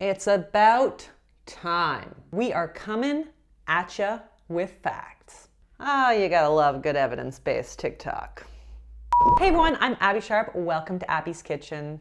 It's about time. We are coming at ya with facts. Oh, you gotta love good evidence-based TikTok. Hey everyone, I'm Abbey Sharp. Welcome to Abbey's Kitchen.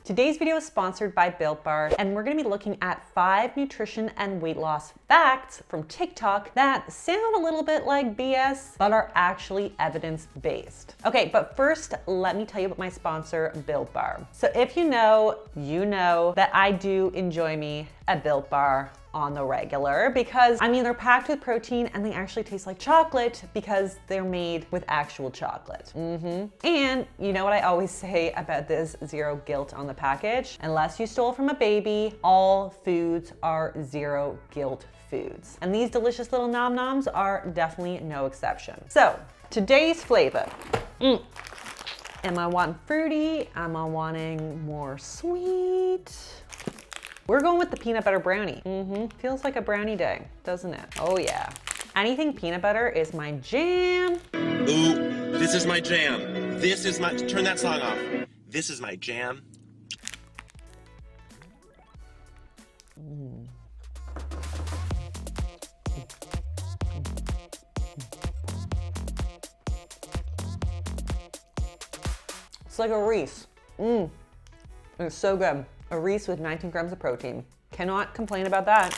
Today's video is sponsored by Built Bar, and we're gonna be looking at 5 nutrition and weight loss facts from TikTok that sound a little bit like BS, but are actually evidence-based. Okay, but first, let me tell you about my sponsor, Built Bar. So if you know that I do enjoy me a Built Bar on the regular because, they're packed with protein and they actually taste like chocolate because they're made with actual chocolate. And you know what I always say about this zero guilt on the package? Unless you stole from a baby, all foods are zero guilt foods. And these delicious little nom-noms are definitely no exception. So, today's flavor. Am I wanting fruity? Am I wanting more sweet? We're going with the peanut butter brownie. Feels like a brownie day, doesn't it? Oh yeah. Anything peanut butter is my jam. Ooh, this is my jam. Turn that song off. This is my jam. It's like a Reese. It's so good. A Reese with 19 grams of protein. Cannot complain about that.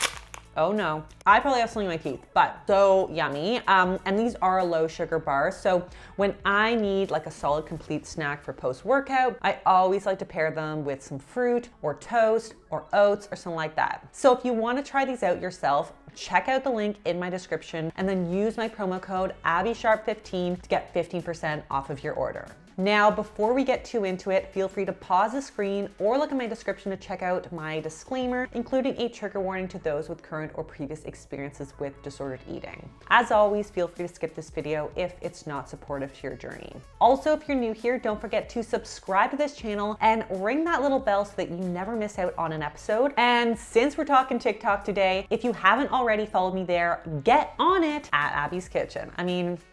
Oh no. I probably have something in my teeth, but so yummy. And these are low sugar bars. So when I need like a solid complete snack for post-workout, I always like to pair them with some fruit or toast or oats or something like that. So if you want to try these out yourself, check out the link in my description and then use my promo code AbbeySharp15 to get 15% off of your order. Now, before we get too into it, feel free to pause the screen or look at my description to check out my disclaimer, including a trigger warning to those with current or previous experiences with disordered eating. As always, feel free to skip this video if it's not supportive to your journey. Also, if you're new here, don't forget to subscribe to this channel and ring that little bell so that you never miss out on an episode. And since we're talking TikTok today, if you haven't already followed me there, get on it at Abbey's Kitchen.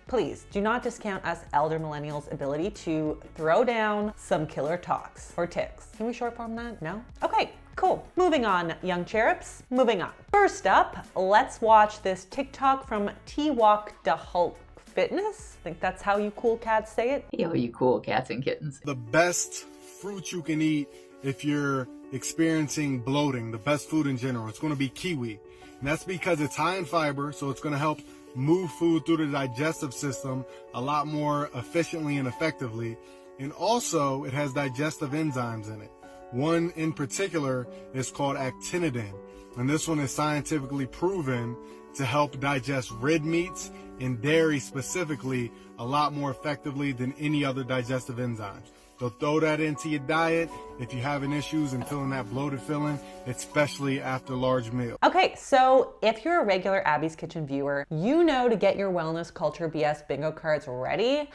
Please do not discount us elder millennials' ability to throw down some killer talks or tics. Can we short form that? No? Okay, cool. Moving on, young cherubs, moving on. First up, let's watch this TikTok from T-Walk da Hulk Fitness. I think that's how you cool cats say it. Yo, you cool cats and kittens. The best fruit you can eat if you're experiencing bloating, the best food in general, it's going to be kiwi. And that's because it's high in fiber, so it's going to help move food through the digestive system a lot more efficiently and effectively. And also, it has digestive enzymes in it. One in particular is called actinidin. And this one is scientifically proven to help digest red meats and dairy specifically a lot more effectively than any other digestive enzymes. So throw that into your diet if you're having issues and feeling that bloated feeling, especially after large meals. Okay, so if you're a regular Abbey's Kitchen viewer, you know to get your wellness culture BS bingo cards ready.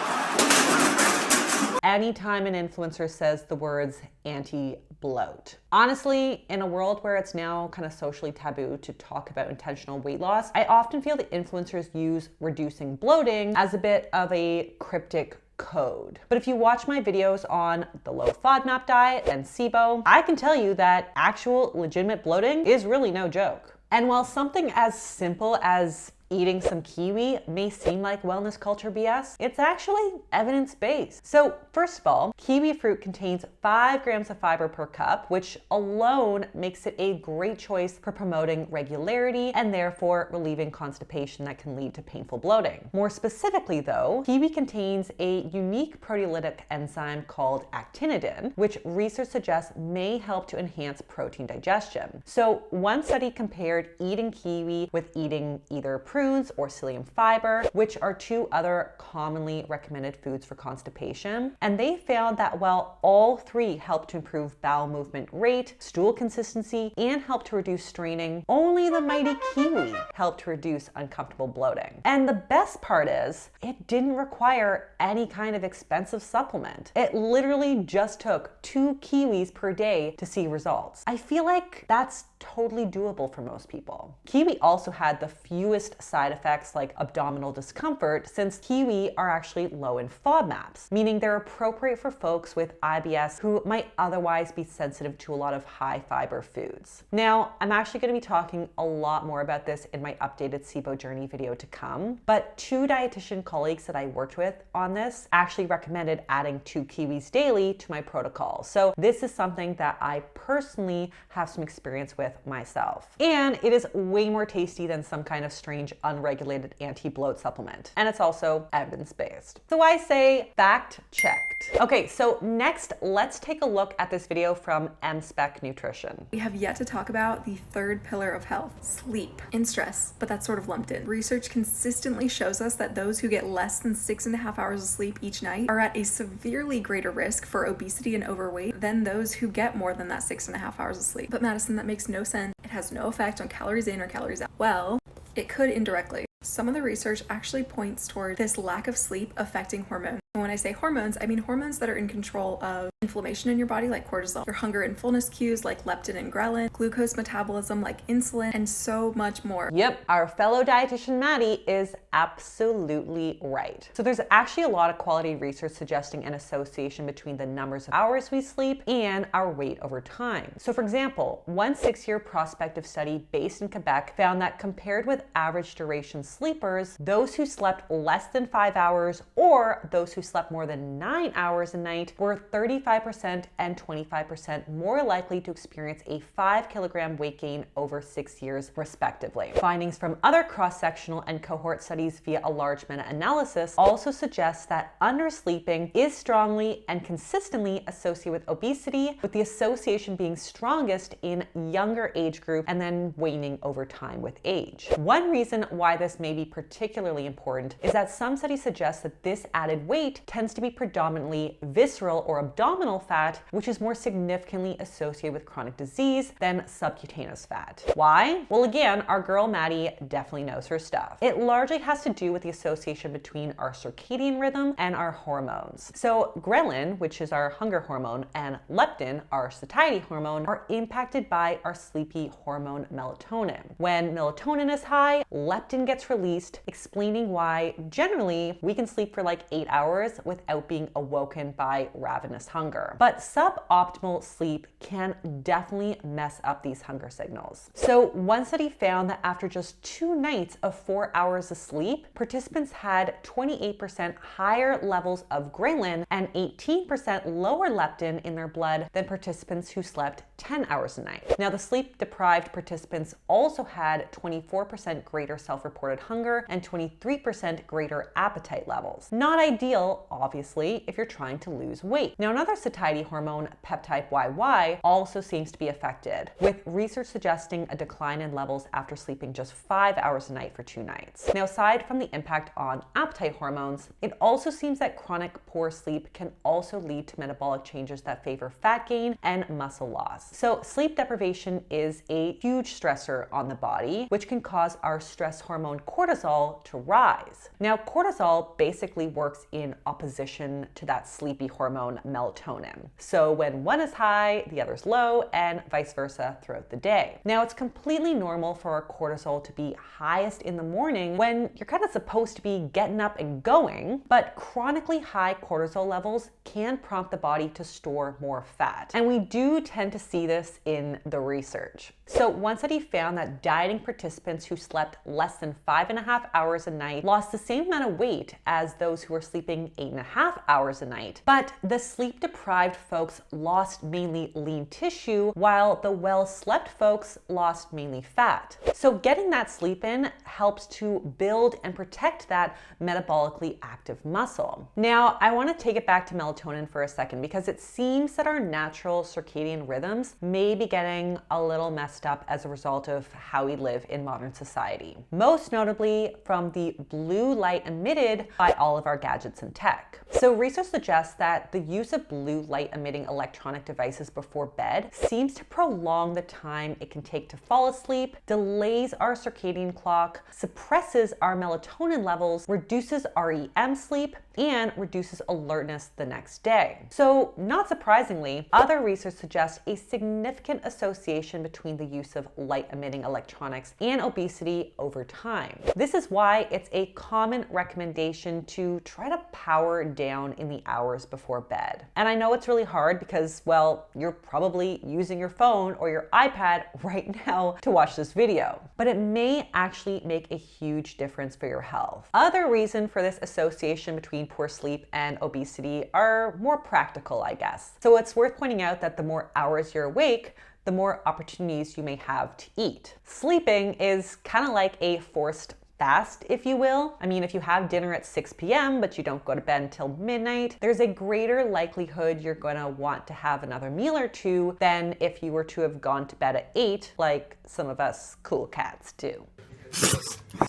Anytime an influencer says the words anti-bloat. Honestly, in a world where it's now kind of socially taboo to talk about intentional weight loss, I often feel that influencers use reducing bloating as a bit of a cryptic code. But if you watch my videos on the low FODMAP diet and SIBO, I can tell you that actual legitimate bloating is really no joke. And while something as simple as eating some kiwi may seem like wellness culture BS, it's actually evidence-based. So first of all, kiwi fruit contains 5 grams of fiber per cup, which alone makes it a great choice for promoting regularity and therefore relieving constipation that can lead to painful bloating. More specifically though, kiwi contains a unique proteolytic enzyme called actinidin, which research suggests may help to enhance protein digestion. So one study compared eating kiwi with eating either prunes or psyllium fiber, which are 2 other commonly recommended foods for constipation. And they found that while all 3 help to improve bowel movement rate, stool consistency, and help to reduce straining, only the mighty kiwi helped to reduce uncomfortable bloating. And the best part is, it didn't require any kind of expensive supplement. It literally just took 2 kiwis per day to see results. I feel like that's totally doable for most people. Kiwi also had the fewest side effects like abdominal discomfort, since kiwi are actually low in FODMAPs, meaning they're appropriate for folks with IBS who might otherwise be sensitive to a lot of high fiber foods. Now, I'm actually going to be talking a lot more about this in my updated SIBO journey video to come, but 2 dietitian colleagues that I worked with on this actually recommended adding 2 kiwis daily to my protocol. So this is something that I personally have some experience with myself. And it is way more tasty than some kind of strange unregulated anti-bloat supplement. And it's also evidence-based. So I say fact checked. Okay, so next let's take a look at this video from MSpec Nutrition. We have yet to talk about the third pillar of health, sleep, and stress, but that's sort of lumped in. Research consistently shows us that those who get less than 6.5 hours of sleep each night are at a severely greater risk for obesity and overweight than those who get more than that 6.5 hours of sleep. But Madison, that makes no sense. It has no effect on calories in or calories out. Well, it could indirectly. Some of the research actually points toward this lack of sleep affecting hormones. And when I say hormones, I mean hormones that are in control of inflammation in your body like cortisol, your hunger and fullness cues like leptin and ghrelin, glucose metabolism like insulin, and so much more. Yep, our fellow dietitian Maddie is absolutely right. So there's actually a lot of quality research suggesting an association between the numbers of hours we sleep and our weight over time. So for example, one 6-year prospective study based in Quebec found that compared with average duration sleepers, those who slept less than 5 hours or those who slept more than 9 hours a night were 35% and 25% more likely to experience a 5-kilogram weight gain over 6 years, respectively. Findings from other cross-sectional and cohort studies via a large meta-analysis also suggest that undersleeping is strongly and consistently associated with obesity, with the association being strongest in younger age group and then waning over time with age. One reason why this may be particularly important is that some studies suggest that this added weight tends to be predominantly visceral or abdominal fat, which is more significantly associated with chronic disease than subcutaneous fat. Why? Well, again, our girl Maddie definitely knows her stuff. It largely has to do with the association between our circadian rhythm and our hormones. So ghrelin, which is our hunger hormone, and leptin, our satiety hormone, are impacted by our sleepy hormone melatonin. When melatonin is high, leptin gets released, explaining why generally we can sleep for like 8 hours without being awoken by ravenous hunger. But suboptimal sleep can definitely mess up these hunger signals. So one study found that after just 2 nights of 4 hours of sleep, participants had 28% higher levels of ghrelin and 18% lower leptin in their blood than participants who slept 10 hours a night. Now, the sleep-deprived participants also had 24% greater self-reported hunger and 23% greater appetite levels. Not ideal, obviously, if you're trying to lose weight. Now, another satiety hormone, peptide YY, also seems to be affected, with research suggesting a decline in levels after sleeping just 5 hours a night for 2 nights. Now, aside from the impact on appetite hormones, it also seems that chronic poor sleep can also lead to metabolic changes that favor fat gain and muscle loss. So sleep deprivation is a huge stressor on the body, which can cause our stress hormone cortisol to rise. Now, cortisol basically works in opposition to that sleepy hormone melatonin. So when one is high, the other's low, and vice versa throughout the day. Now, it's completely normal for our cortisol to be highest in the morning when you're kind of supposed to be getting up and going, but chronically high cortisol levels can prompt the body to store more fat. And we do tend to see this in the research. So one study found that dieting participants who slept less than 5.5 hours a night lost the same amount of weight as those who were sleeping 8.5 hours a night. But the sleep-deprived folks lost mainly lean tissue, while the well-slept folks lost mainly fat. So getting that sleep in helps to build and protect that metabolically active muscle. Now, I want to take it back to melatonin for a second because it seems that our natural circadian rhythms may be getting a little messed up as a result of how we live in modern society. Most notably from the blue light emitted by all of our gadgets and tech. So research suggests that the use of blue light emitting electronic devices before bed seems to prolong the time it can take to fall asleep, delays our circadian clock, suppresses our melatonin levels, reduces REM sleep, and reduces alertness the next day. So not surprisingly, other research suggests a significant association between the the use of light-emitting electronics and obesity over time. This is why it's a common recommendation to try to power down in the hours before bed. And I know it's really hard because, well, you're probably using your phone or your iPad right now to watch this video, but it may actually make a huge difference for your health. Other reason for this association between poor sleep and obesity are more practical, I guess. So it's worth pointing out that the more hours you're awake, the more opportunities you may have to eat. Sleeping is kind of like a forced fast, if you will. I mean, if you have dinner at 6 p.m. but you don't go to bed until midnight, there's a greater likelihood you're going to want to have another meal or two than if you were to have gone to bed at 8, like some of us cool cats do.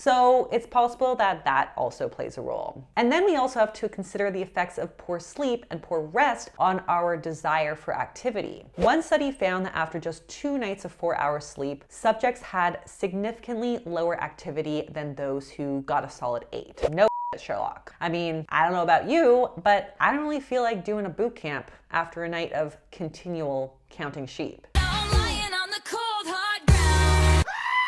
So it's possible that that also plays a role. And then we also have to consider the effects of poor sleep and poor rest on our desire for activity. One study found that after just 2 nights of 4-hour sleep, subjects had significantly lower activity than those who got a solid 8. No Sherlock. I mean, I don't know about you, but I don't really feel like doing a boot camp after a night of continual counting sheep.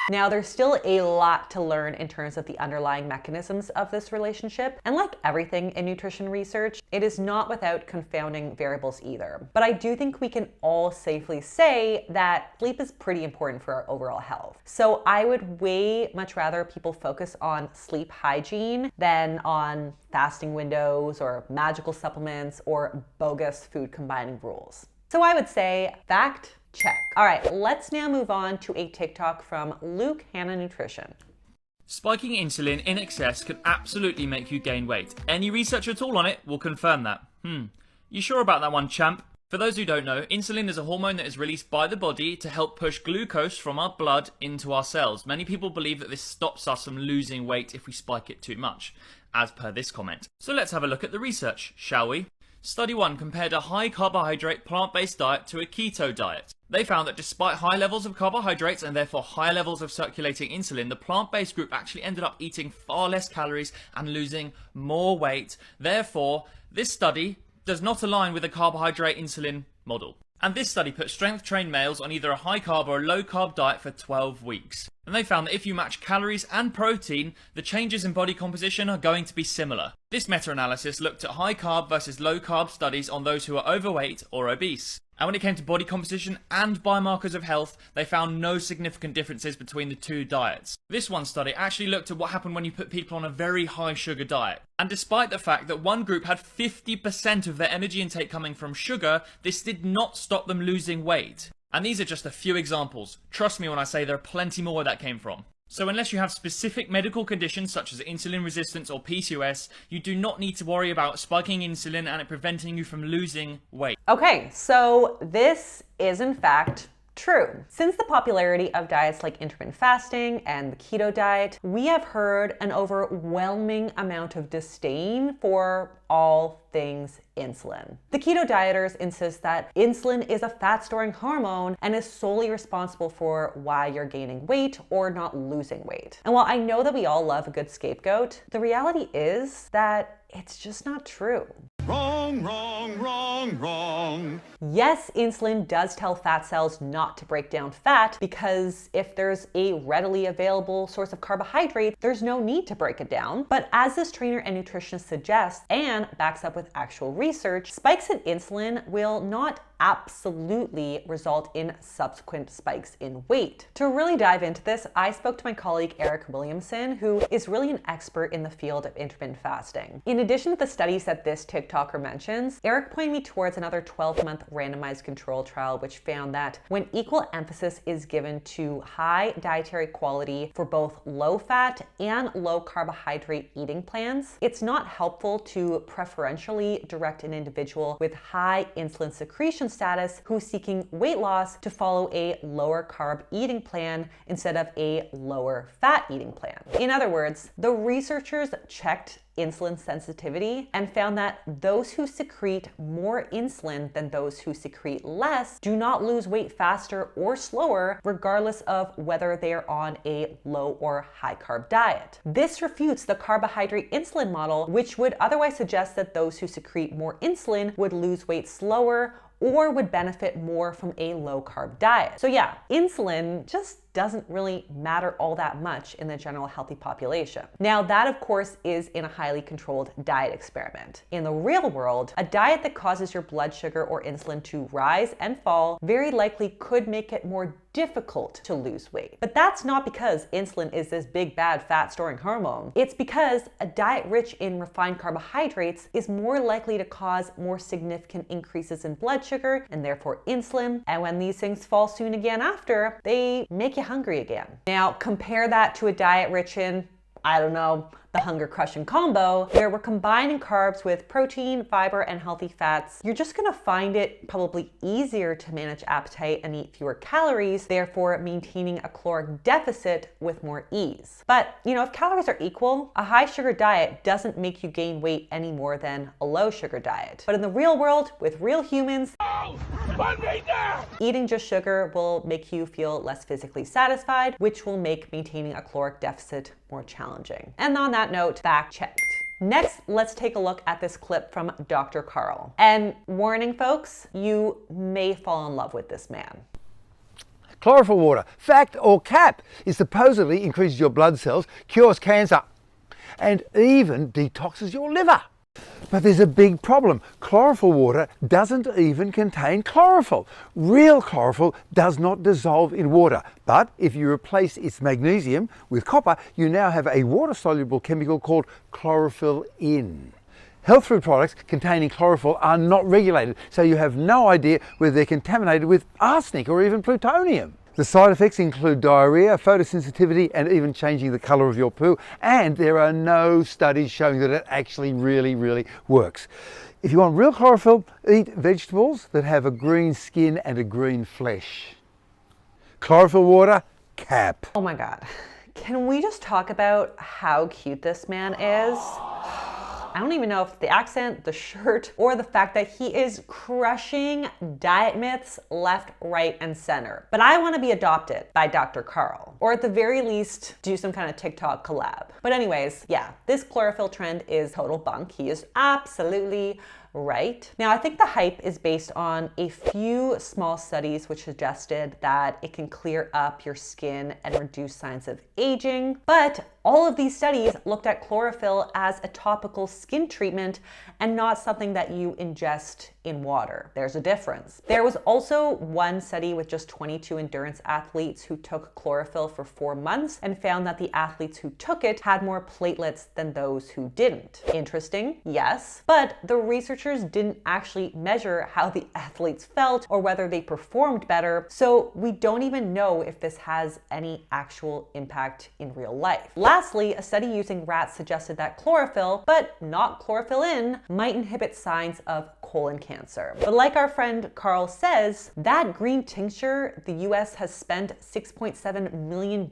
Now, there's still a lot to learn in terms of the underlying mechanisms of this relationship, and like everything in nutrition research, it is not without confounding variables either. But I do think we can all safely say that sleep is pretty important for our overall health. So I would way much rather people focus on sleep hygiene than on fasting windows or magical supplements or bogus food combining rules. So I would say fact, check. All right, let's now move on to a TikTok from Luke Hanna Nutrition. Spiking insulin in excess can absolutely make you gain weight. Any research at all on it will confirm that. You sure about that one, champ? For those who don't know, insulin is a hormone that is released by the body to help push glucose from our blood into our cells. Many people believe that this stops us from losing weight if we spike it too much, as per this comment. So let's have a look at the research, shall we? Study 1 compared a high carbohydrate plant-based diet to a keto diet. They found that despite high levels of carbohydrates and therefore higher levels of circulating insulin, the plant-based group actually ended up eating far less calories and losing more weight. Therefore, this study does not align with the carbohydrate insulin model. And this study put strength-trained males on either a high-carb or a low-carb diet for 12 weeks. And they found that if you match calories and protein, the changes in body composition are going to be similar. This meta-analysis looked at high-carb versus low-carb studies on those who are overweight or obese. And when it came to body composition and biomarkers of health, they found no significant differences between the two diets. This one study actually looked at what happened when you put people on a very high sugar diet. And despite the fact that one group had 50% of their energy intake coming from sugar, this did not stop them losing weight. And these are just a few examples. Trust me when I say there are plenty more where that came from. So unless you have specific medical conditions such as insulin resistance or PCOS, you do not need to worry about spiking insulin and it preventing you from losing weight. Okay, so this is in fact true. Since the popularity of diets like intermittent fasting and the keto diet, we have heard an overwhelming amount of disdain for all things insulin. The keto dieters insist that insulin is a fat-storing hormone and is solely responsible for why you're gaining weight or not losing weight. And while I know that we all love a good scapegoat, the reality is that it's just not true. Wrong, wrong, wrong, wrong. Yes, insulin does tell fat cells not to break down fat because if there's a readily available source of carbohydrate, there's no need to break it down. But as this trainer and nutritionist suggests and backs up with actual research, spikes in insulin will not absolutely result in subsequent spikes in weight. To really dive into this, I spoke to my colleague Eric Williamson, who is really an expert in the field of intermittent fasting. In addition to the studies that this TikToker mentions, Eric pointed me towards another 12-month randomized control trial which found that when equal emphasis is given to high dietary quality for both low-fat and low-carbohydrate eating plans, it's not helpful to preferentially direct an individual with high insulin secretion status who's seeking weight loss to follow a lower carb eating plan instead of a lower fat eating plan. In other words, the researchers checked insulin sensitivity and found that those who secrete more insulin than those who secrete less do not lose weight faster or slower regardless of whether they are on a low or high carb diet. This refutes the carbohydrate insulin model, which would otherwise suggest that those who secrete more insulin would lose weight slower or would benefit more from a low-carb diet. So yeah, insulin just doesn't really matter all that much in the general healthy population. Now that of course is in a highly controlled diet experiment. In the real world, a diet that causes your blood sugar or insulin to rise and fall very likely could make it more difficult to lose weight. But that's not because insulin is this big bad fat storing hormone. It's because a diet rich in refined carbohydrates is more likely to cause more significant increases in blood sugar and therefore insulin. And when these things fall soon again after, they make you hungry again. Now compare that to a diet rich in, I don't know, the hunger crushing combo, where we're combining carbs with protein, fiber, and healthy fats. You're just gonna find it probably easier to manage appetite and eat fewer calories, therefore maintaining a caloric deficit with more ease. But if calories are equal, a high sugar diet doesn't make you gain weight any more than a low sugar diet. But in the real world, with real humans, eating just sugar will make you feel less physically satisfied, which will make maintaining a caloric deficit more challenging. And on that note, fact checked. Next, let's take a look at this clip from Dr. Carl. And warning folks, you may fall in love with this man. Chlorophyll water, fact or cap, it supposedly increases your blood cells, cures cancer, and even detoxes your liver. But there's a big problem. Chlorophyll water doesn't even contain chlorophyll. Real chlorophyll does not dissolve in water. But if you replace its magnesium with copper, you now have a water-soluble chemical called chlorophyll in. Health food products containing chlorophyll are not regulated, so you have no idea whether they're contaminated with arsenic or even plutonium. The side effects include diarrhea, photosensitivity, and even changing the colour of your poo. And there are no studies showing that it actually really works. If you want real chlorophyll, eat vegetables that have a green skin and a green flesh. Chlorophyll water, cap. Oh my God. Can we just talk about how cute this man is? I don't even know if the accent, the shirt, or the fact that he is crushing diet myths left, right, and center. But I want to be adopted by Dr. Carl, or at the very least, do some kind of TikTok collab. But anyways, yeah, this chlorophyll trend is total bunk. He is absolutely right. Now, I think the hype is based on a few small studies which suggested that it can clear up your skin and reduce signs of aging. But all of these studies looked at chlorophyll as a topical skin treatment and not something that you ingest in water. There's a difference. There was also one study with just 22 endurance athletes who took chlorophyll for 4 months and found that the athletes who took it had more platelets than those who didn't. Interesting, yes, but the researchers didn't actually measure how the athletes felt or whether they performed better, so we don't even know if this has any actual impact in real life. Lastly, a study using rats suggested that chlorophyll, but not chlorophyll in, might inhibit signs of colon cancer. But like our friend Carl says, that green tincture the US has spent $6.7 million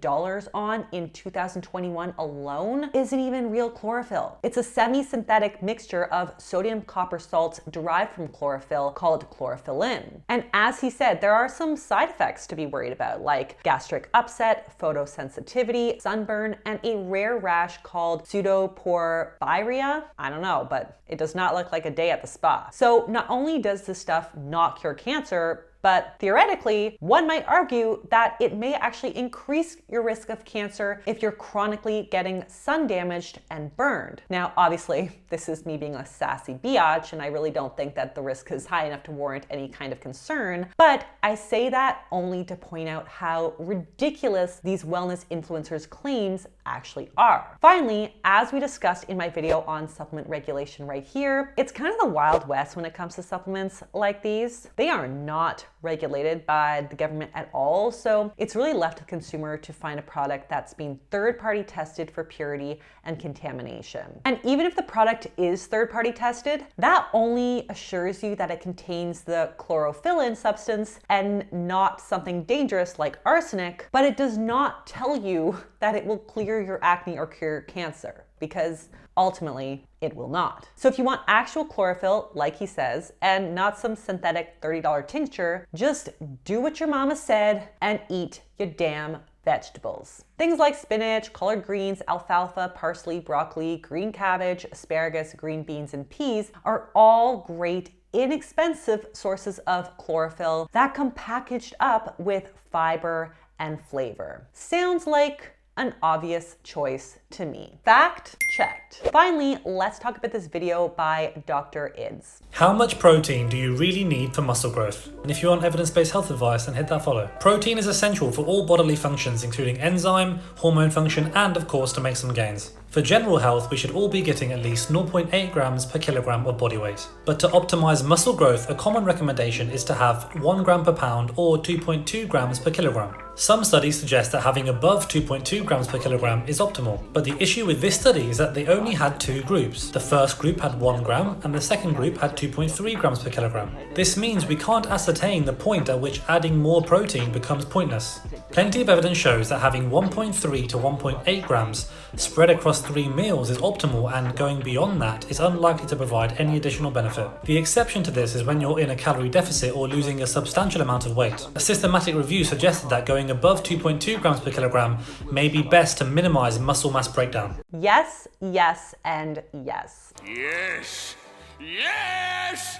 on in 2021 alone isn't even real chlorophyll. It's a semi-synthetic mixture of sodium copper salts derived from chlorophyll called chlorophyllin. And as he said, there are some side effects to be worried about, like gastric upset, photosensitivity, sunburn, and a rare rash called pseudoporphyria. I don't know, but it does not look like a day at the spa. So not only does this stuff not cure cancer, but theoretically, one might argue that it may actually increase your risk of cancer if you're chronically getting sun damaged and burned. Now, obviously, this is me being a sassy biatch, and I really don't think that the risk is high enough to warrant any kind of concern, but I say that only to point out how ridiculous these wellness influencers' claims actually are. Finally, as we discussed in my video on supplement regulation right here, it's kind of the Wild West when it comes to supplements like these. They are not regulated by the government at all, so it's really left to the consumer to find a product that's been third-party tested for purity and contamination. And even if the product is third-party tested, that only assures you that it contains the chlorophyllin substance and not something dangerous like arsenic, but it does not tell you that it will clear your acne or cure cancer, because ultimately it will not. So if you want actual chlorophyll, like he says, and not some synthetic $30 tincture, just do what your mama said and eat your damn vegetables. Things like spinach, collard greens, alfalfa, parsley, broccoli, green cabbage, asparagus, green beans, and peas are all great inexpensive sources of chlorophyll that come packaged up with fiber and flavor. Sounds like an obvious choice to me. Fact checked. Finally, let's talk about this video by Dr. Ids. How much protein do you really need for muscle growth? And if you want evidence-based health advice, then hit that follow. Protein is essential for all bodily functions, including enzyme, hormone function, and of course to make some gains. For general health, we should all be getting at least 0.8 grams per kilogram of body weight. But to optimize muscle growth, a common recommendation is to have 1 gram per pound or 2.2 grams per kilogram. Some studies suggest that having above 2.2 grams per kilogram is optimal, but the issue with this study is that they only had 2 groups. The first group had 1 gram and the second group had 2.3 grams per kilogram. This means we can't ascertain the point at which adding more protein becomes pointless. Plenty of evidence shows that having 1.3 to 1.8 grams spread across 3 meals is optimal, and going beyond that is unlikely to provide any additional benefit. The exception to this is when you're in a calorie deficit or losing a substantial amount of weight. A systematic review suggested that going above 2.2 grams per kilogram may be best to minimize muscle mass breakdown. Yes, yes, and yes. Yes! Yes!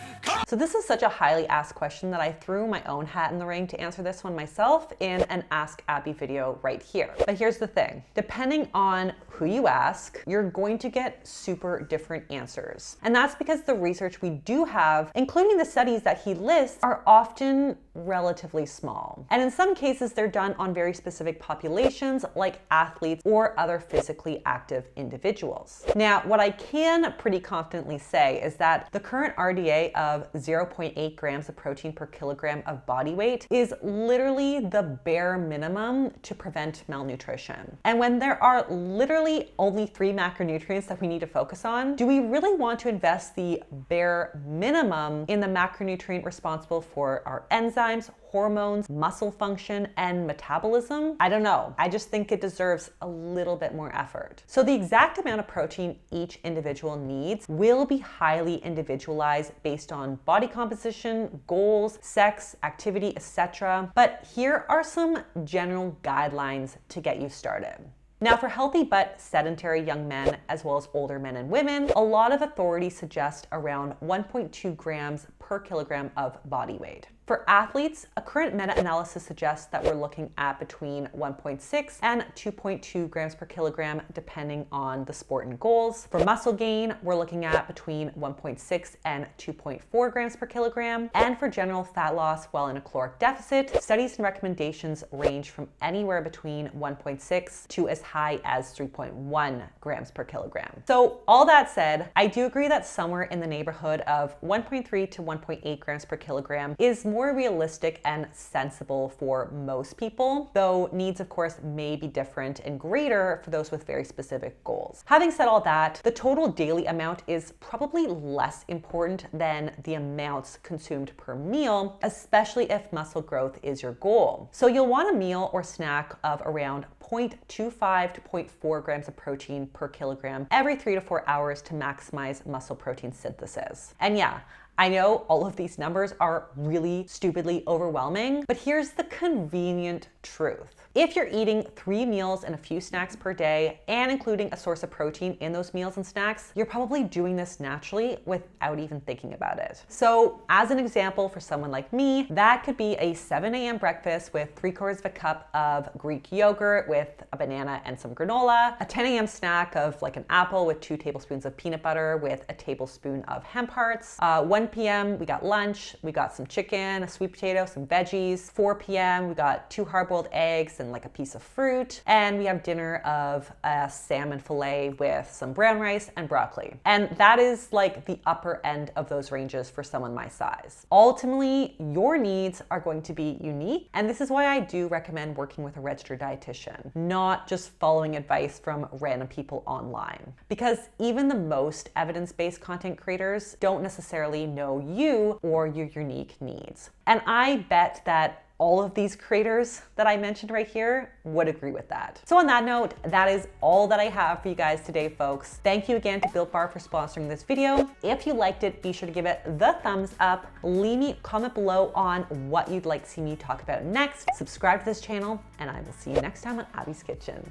So this is such a highly asked question that I threw my own hat in the ring to answer this one myself in an Ask Abbey video right here. But here's the thing, depending on who you ask, you're going to get super different answers. And that's because the research we do have, including the studies that he lists, are often relatively small. And in some cases, they're done on very specific populations like athletes or other physically active individuals. Now, what I can pretty confidently say is that the current RDA of 0.8 grams of protein per kilogram of body weight is literally the bare minimum to prevent malnutrition. And when there are literally only 3 macronutrients that we need to focus on, do we really want to invest the bare minimum in the macronutrient responsible for our enzymes, hormones, muscle function, and metabolism? I don't know. I just think it deserves a little bit more effort. So the exact amount of protein each individual needs will be highly individualized based on body composition, goals, sex, activity, etc. But here are some general guidelines to get you started. Now, for healthy but sedentary young men, as well as older men and women, a lot of authorities suggest around 1.2 grams per kilogram of body weight. For athletes, a current meta-analysis suggests that we're looking at between 1.6 and 2.2 grams per kilogram, depending on the sport and goals. For muscle gain, we're looking at between 1.6 and 2.4 grams per kilogram. And for general fat loss while in a caloric deficit, studies and recommendations range from anywhere between 1.6 to as high as 3.1 grams per kilogram. So all that said, I do agree that somewhere in the neighborhood of 1.3 to 1.8 grams per kilogram is more realistic and sensible for most people, though needs of course may be different and greater for those with very specific goals. Having said all that, the total daily amount is probably less important than the amounts consumed per meal, especially if muscle growth is your goal. So you'll want a meal or snack of around 0.25 to 0.4 grams of protein per kilogram every 3 to 4 hours to maximize muscle protein synthesis. And yeah, I know all of these numbers are really stupidly overwhelming, but here's the convenient truth. If you're eating 3 meals and a few snacks per day and including a source of protein in those meals and snacks, you're probably doing this naturally without even thinking about it. So as an example, for someone like me, that could be a 7 a.m. breakfast with 3/4 of a cup of Greek yogurt with a banana and some granola, a 10 a.m. snack of like an apple with 2 tablespoons of peanut butter with a tablespoon of hemp hearts. 1 p.m. we got lunch, we got some chicken, a sweet potato, some veggies. 4 p.m. we got 2 hard-boiled eggs and like a piece of fruit, and we have dinner of a salmon fillet with some brown rice and broccoli. And that is like the upper end of those ranges for someone my size. Ultimately, your needs are going to be unique, and this is why I do recommend working with a registered dietitian, not just following advice from random people online. Because even the most evidence-based content creators don't necessarily know you or your unique needs. And I bet that all of these creators that I mentioned right here would agree with that. So on that note, that is all that I have for you guys today, folks. Thank you again to Built Bar for sponsoring this video. If you liked it, be sure to give it the thumbs up. Leave me a comment below on what you'd like to see me talk about next. Subscribe to this channel, and I will see you next time on Abbey's Kitchen.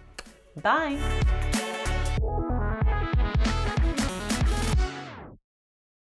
Bye.